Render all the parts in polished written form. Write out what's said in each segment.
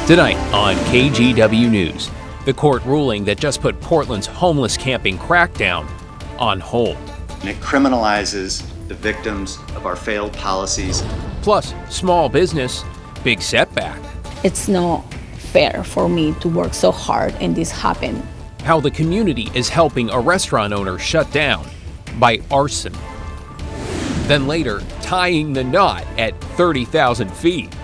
Tonight on KGW News, the court ruling that just put Portland's homeless camping crackdown on hold. And it criminalizes the victims of our failed policies. Plus, small business, big setback. It's not fair for me to work so hard and this happen. How the community is helping a restaurant owner shut down by arson. Then later, tying the knot at 30,000 feet.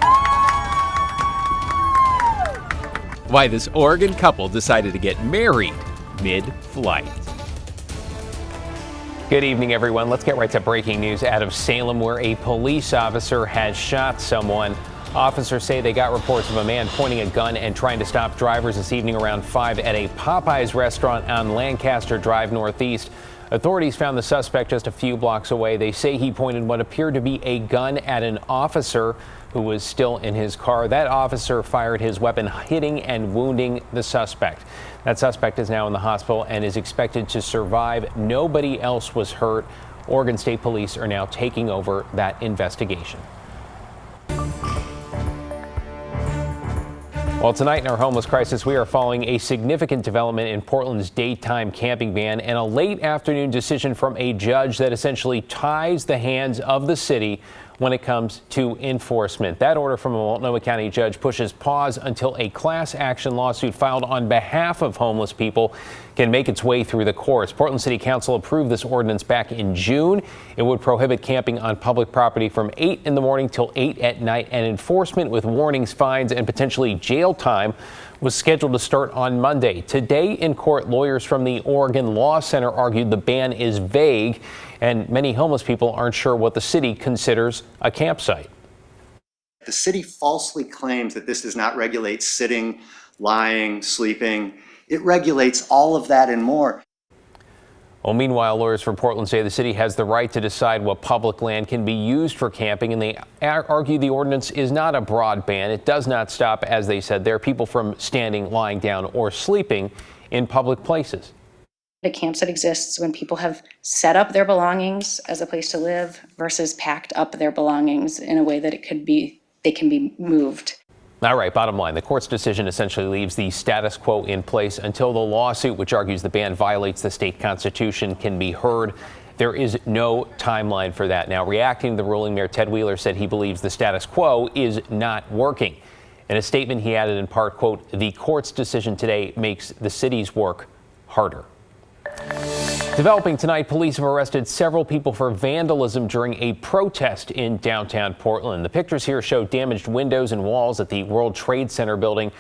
Why this Oregon couple decided to get married mid-flight. Good evening, everyone. Let's get right to breaking news out of Salem, where a police officer has shot someone. Officers say they got reports of a man pointing a gun and trying to stop drivers this evening around 5 at a Popeyes restaurant on Lancaster Drive Northeast. Authorities found the suspect just a few blocks away. They say he pointed what appeared to be a gun at an officer who was still in his car. That officer fired his weapon, hitting and wounding the suspect. That suspect is now in the hospital and is expected to survive. Nobody else was hurt. Oregon State Police are now taking over that investigation. Well, tonight in our homeless crisis, we are following a significant development in Portland's daytime camping ban and a late afternoon decision from a judge that essentially ties the hands of the city when it comes to enforcement. That order from a Multnomah County judge pushes pause until a class action lawsuit filed on behalf of homeless people can make its way through the courts. Portland City Council approved this ordinance back in June. It would prohibit camping on public property from 8 in the morning till 8 at night, and enforcement with warnings, fines, and potentially jail time was scheduled to start on Monday. Today in court, lawyers from the Oregon Law Center argued the ban is vague, and many homeless people aren't sure what the city considers a campsite. The city falsely claims that this does not regulate sitting, lying, sleeping. It regulates all of that and more. Well, meanwhile, lawyers from Portland say the city has the right to decide what public land can be used for camping, and they argue the ordinance is not a broad ban. It does not stop, as they said, there are people from standing, lying down, or sleeping in public places. A campsite exists when people have set up their belongings as a place to live versus packed up their belongings in a way that they can be moved. All right, bottom line, the court's decision essentially leaves the status quo in place until the lawsuit, which argues the ban violates the state constitution, can be heard. There is no timeline for that. Now, reacting to the ruling, Mayor Ted Wheeler said he believes the status quo is not working. In a statement, he added in part, quote, "The court's decision today makes the city's work harder." Developing tonight, police have arrested several people for vandalism during a protest in downtown Portland. The pictures here show damaged windows and walls at the World Trade Center building.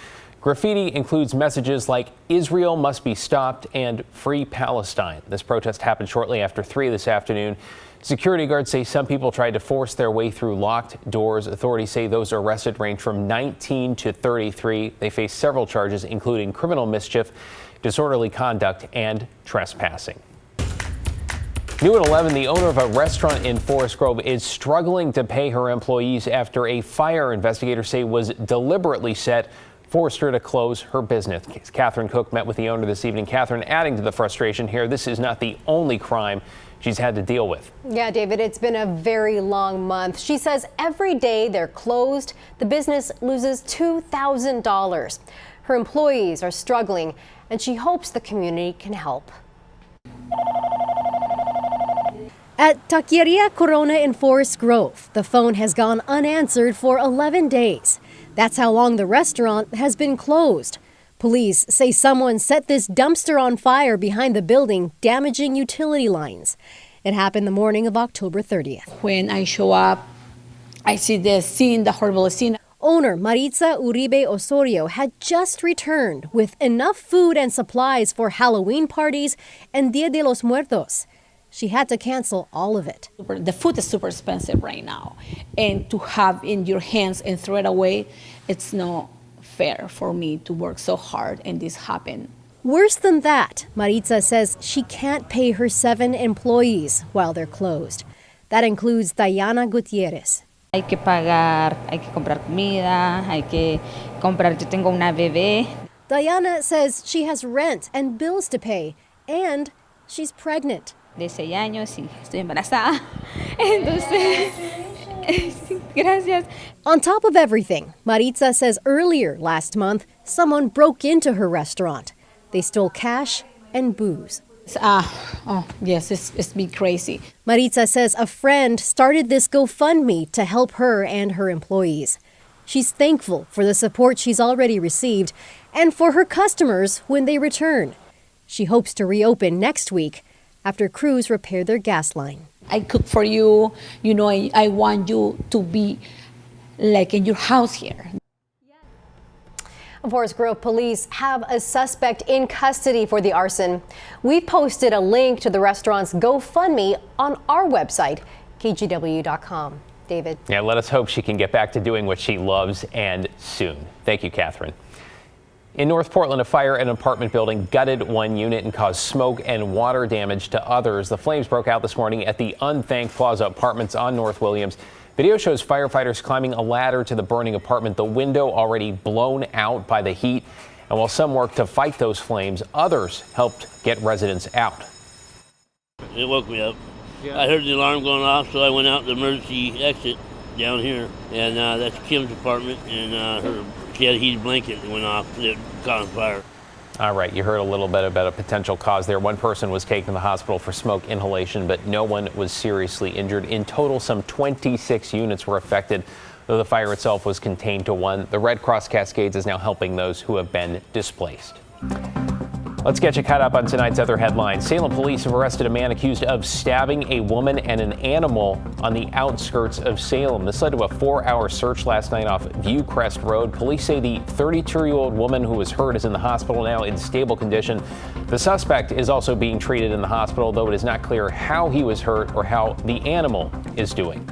Graffiti includes messages like "Israel must be stopped" and "Free Palestine." This protest happened shortly after 3 this afternoon. Security guards say some people tried to force their way through locked doors. Authorities say those arrested range from 19 to 33. They face several charges, including criminal mischief, disorderly conduct, and trespassing. New at 11, the owner of a restaurant in Forest Grove is struggling to pay her employees after a fire investigators say was deliberately set, forced her to close her business. Catherine Cook met with the owner this evening. Catherine, adding to the frustration here, this is not the only crime she's had to deal with. Yeah, David, it's been a very long month. She says every day they're closed, the business loses $2,000. Her employees are struggling, and she hopes the community can help. At Taqueria Corona in Forest Grove, the phone has gone unanswered for 11 days. That's how long the restaurant has been closed. Police say someone set this dumpster on fire behind the building, damaging utility lines. It happened the morning of October 30th. When I show up, I see the scene, the horrible scene. Owner Maritza Uribe Osorio had just returned with enough food and supplies for Halloween parties and Dia de los Muertos. She had to cancel all of it. The food is super expensive right now, and to have in your hands and throw it away, it's not fair for me to work so hard and this happen. Worse than that, Maritza says she can't pay her 7 employees while they're closed. That includes Diana Gutierrez. Hay que pagar, hay que comprar comida, hay que comprar, yo tengo una bebé. Diana says she has rent and bills to pay, and she's pregnant. De 6 años y estoy embarazada. Entonces, Gracias. On top of everything, Maritza says earlier last month, someone broke into her restaurant. They stole cash and booze. Yes, it's been crazy. Maritza says a friend started this GoFundMe to help her and her employees. She's thankful for the support she's already received and for her customers when they return. She hopes to reopen next week after crews repair their gas line. I cook for you, I want you to be like in your house here. Forest Grove police have a suspect in custody for the arson. We've posted a link to the restaurant's GoFundMe on our website, kgw.com. David. Yeah, let us hope she can get back to doing what she loves, and soon. Thank you, Catherine. In North Portland, a fire at an apartment building gutted one unit and caused smoke and water damage to others. The flames broke out this morning at the Unthanked Plaza Apartments on North Williams. Video shows firefighters climbing a ladder to the burning apartment, the window already blown out by the heat. And while some worked to fight those flames, others helped get residents out. It woke me up. I heard the alarm going off, so I went out the emergency exit down here. And that's Kim's apartment, and she had a heated blanket that went off that caught on fire. All right, you heard a little bit about a potential cause there. One person was taken to the hospital for smoke inhalation, but no one was seriously injured. In total, some 26 units were affected, though the fire itself was contained to one. The Red Cross Cascades is now helping those who have been displaced. Let's get you caught up on tonight's other headlines. Salem police have arrested a man accused of stabbing a woman and an animal on the outskirts of Salem. This led to a 4-hour search last night off Viewcrest Road. Police say the 32-year-old woman who was hurt is in the hospital now in stable condition. The suspect is also being treated in the hospital, though it is not clear how he was hurt or how the animal is doing.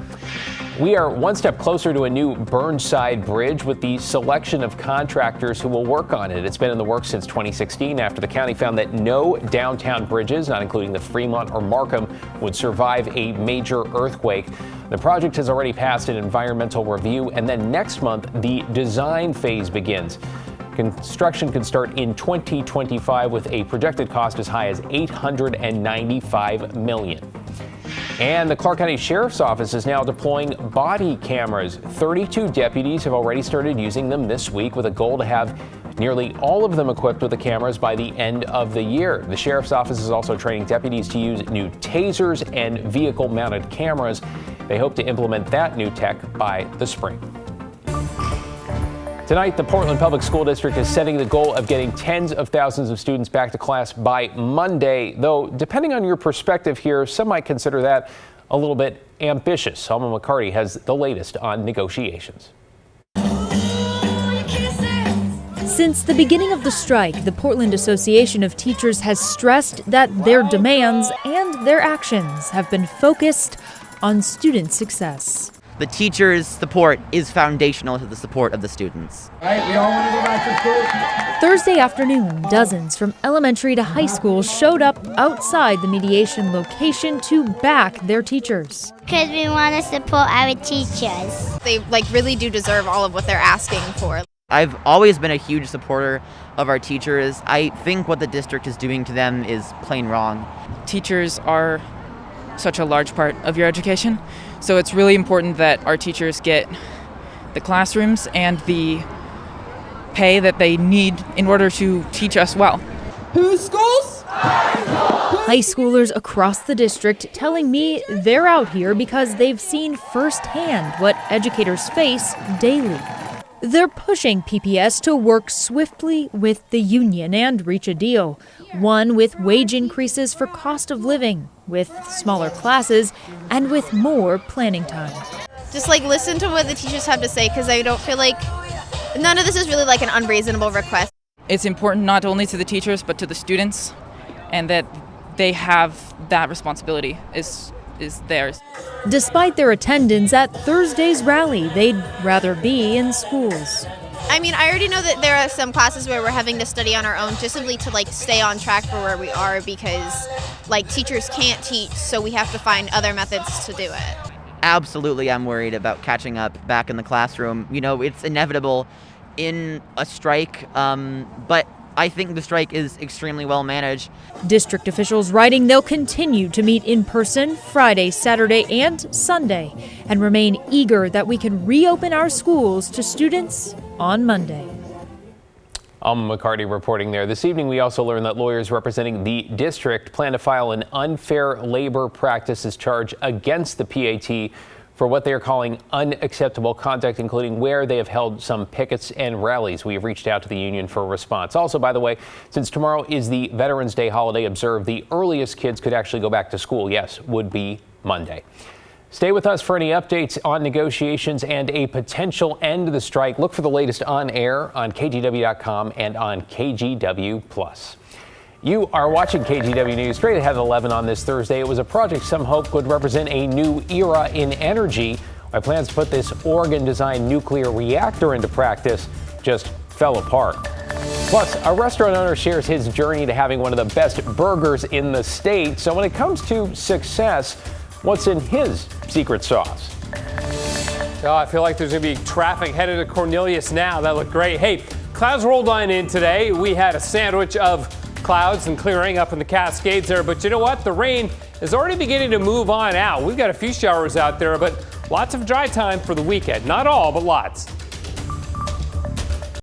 We are one step closer to a new Burnside Bridge with the selection of contractors who will work on it. It's been in the works since 2016 after the county found that no downtown bridges, not including the Fremont or Markham, would survive a major earthquake. The project has already passed an environmental review, and then next month, the design phase begins. Construction could start in 2025 with a projected cost as high as $895 million. And the Clark County Sheriff's Office is now deploying body cameras. 32 deputies have already started using them this week with a goal to have nearly all of them equipped with the cameras by the end of the year. The Sheriff's Office is also training deputies to use new tasers and vehicle-mounted cameras. They hope to implement that new tech by the spring. Tonight, the Portland Public School District is setting the goal of getting tens of thousands of students back to class by Monday, though depending on your perspective here, some might consider that a little bit ambitious. Alma McCarty has the latest on negotiations. Since the beginning of the strike, the Portland Association of Teachers has stressed that their demands and their actions have been focused on student success. The teachers' support is foundational to the support of the students. All right, we all want to go back to school. Thursday afternoon, dozens from elementary to high school showed up outside the mediation location to back their teachers. Because we want to support our teachers. They really do deserve all of what they're asking for. I've always been a huge supporter of our teachers. I think what the district is doing to them is plain wrong. Teachers are such a large part of your education. So it's really important that our teachers get the classrooms and the pay that they need in order to teach us well. Whose schools? High schoolers across the district telling me they're out here because they've seen firsthand what educators face daily. They're pushing PPS to work swiftly with the union and reach a deal. One with wage increases for cost of living, with smaller classes, and with more planning time. Just listen to what the teachers have to say, because I don't feel like none of this is really an unreasonable request. It's important not only to the teachers but to the students, and that they have that responsibility is theirs. Despite their attendance at Thursday's rally, they'd rather be in schools. I mean, I already know that there are some classes where we're having to study on our own just simply to stay on track for where we are, because teachers can't teach, so we have to find other methods to do it. Absolutely, I'm worried about catching up back in the classroom. You know, it's inevitable in a strike, but I think the strike is extremely well managed. District officials writing they'll continue to meet in person Friday, Saturday, and Sunday, and remain eager that we can reopen our schools to students on Monday. Alma McCarty reporting there. This evening, we also learned that lawyers representing the district plan to file an unfair labor practices charge against the PAT for what they are calling unacceptable conduct, including where they have held some pickets and rallies. We have reached out to the union for a response. Also, by the way, since tomorrow is the Veterans Day holiday observed, the earliest kids could actually go back to school, yes, would be Monday. Stay with us for any updates on negotiations and a potential end to the strike. Look for the latest on air on KGW.com and on KGW+. You are watching KGW News straight ahead at 11 on this Thursday. It was a project some hope would represent a new era in energy. My plans to put this Oregon-designed nuclear reactor into practice just fell apart. Plus, a restaurant owner shares his journey to having one of the best burgers in the state. So when it comes to success, what's in his secret sauce? Oh, I feel like there's going to be traffic headed to Cornelius now. That looked great. Hey, clouds rolled on in today. We had a sandwich of clouds and clearing up in the Cascades there. But you know what? The rain is already beginning to move on out. We've got a few showers out there, but lots of dry time for the weekend. Not all, but lots.